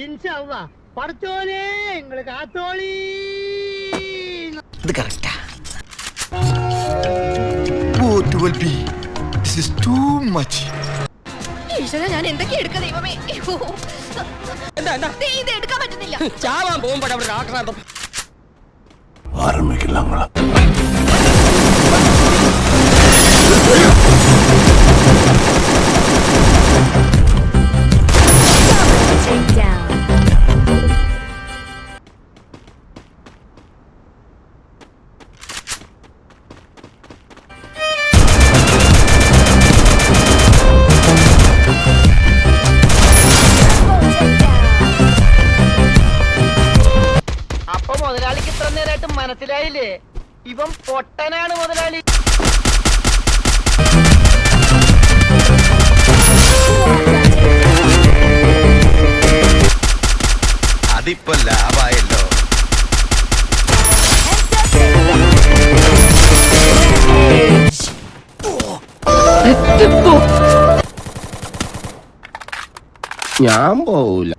ഇൻഷാല്ലാ പഠിച്ചോലേ നിങ്ങള് കാത്തോളി. ഇത് കറക്റ്റാ. ഞാൻ എന്തൊക്കെയാ എടുക്ക ദൈവമേ. ഇത് എടുക്കാൻ പറ്റുന്നില്ല. ചാവാൻ പോകുമ്പോഴവിടെ ആക്രാന്തം. ആരംഭിക്കില്ല. അപ്പൊ മുതലാളിക്ക് ഇത്ര നേരമായിട്ട് മനസ്സിലായില്ലേ ഇവൻ പൊട്ടനാണ് മുതലാളി. അതിപ്പോ ലാഭായല്ലോ. ഞാൻ പോവൂല.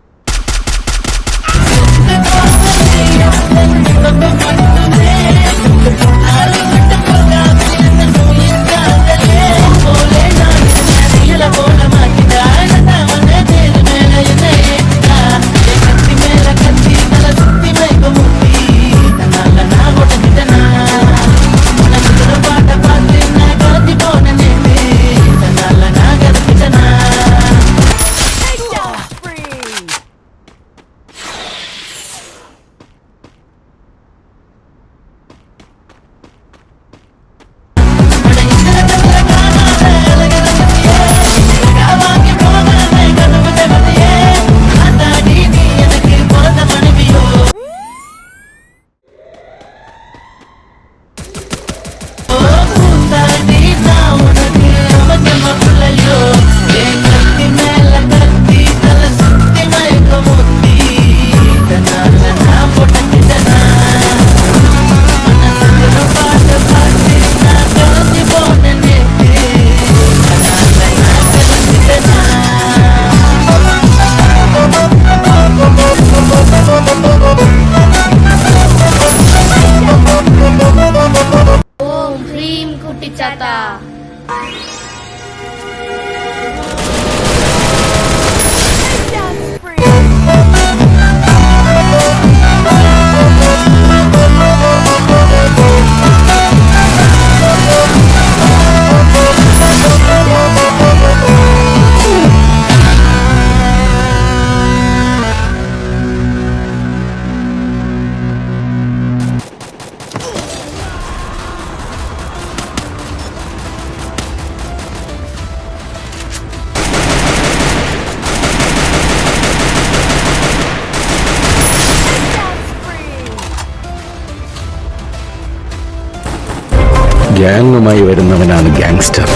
ഗ്യാങ്ങുമായി വരുന്നവനാണ് ഗാങ്സ്റ്റർ.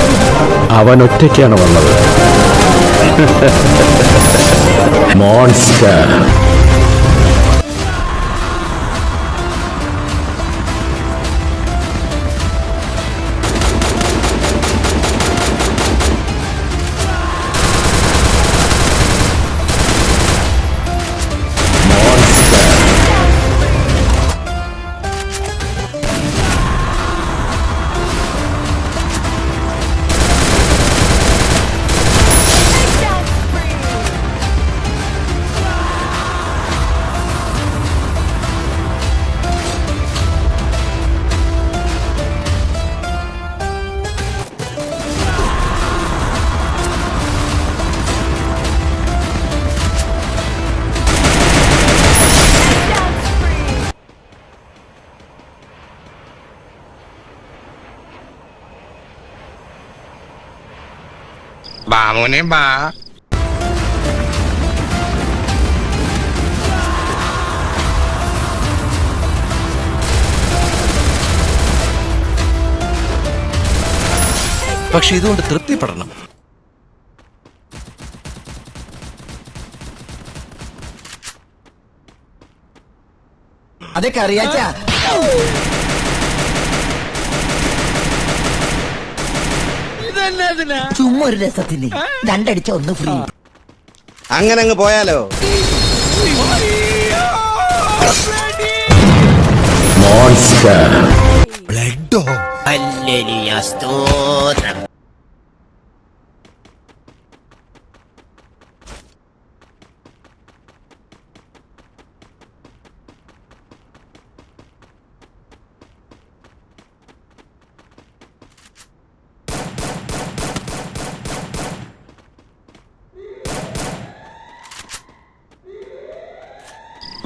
അവൻ ഒറ്റയ്ക്കാണ് വന്നത്. മോൺസ്റ്റർ. മോനെ ബാ. പക്ഷെ ഇതുകൊണ്ട് തൃപ്തിപ്പെടണം. അതൊക്കെ അറിയാച്ചാ. ചുമ്മാ ഒരു രസത്തിന് രണ്ടടിച്ച ഒന്ന് ഫ്രീ. അങ്ങനെ അങ്ങ് പോയാലോ? മോൺസ്റ്റർ. ബ്ലഡോ? സ്തോത്രം.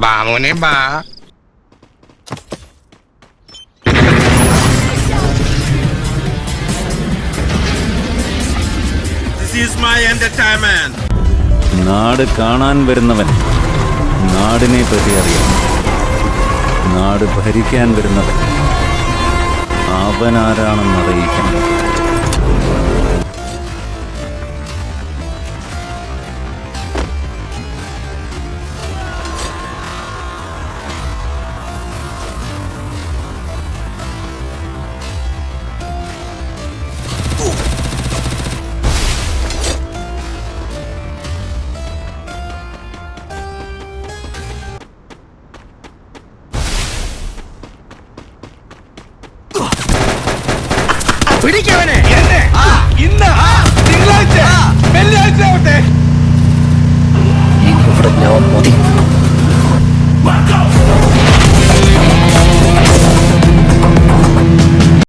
ബാ മോനെ ബാ. നാട് കാണാൻ വരുന്നവൻ നാടിനെ പറ്റി അറിയാം. നാട് ഭരിക്കാൻ വരുന്നവൻ അവനാരാണെന്ന് അറിയിക്കണം. പിടിക്കവനെ. ഇന്ന് തിങ്കളാഴ്ച വെള്ളിയാഴ്ച ആവട്ടെ.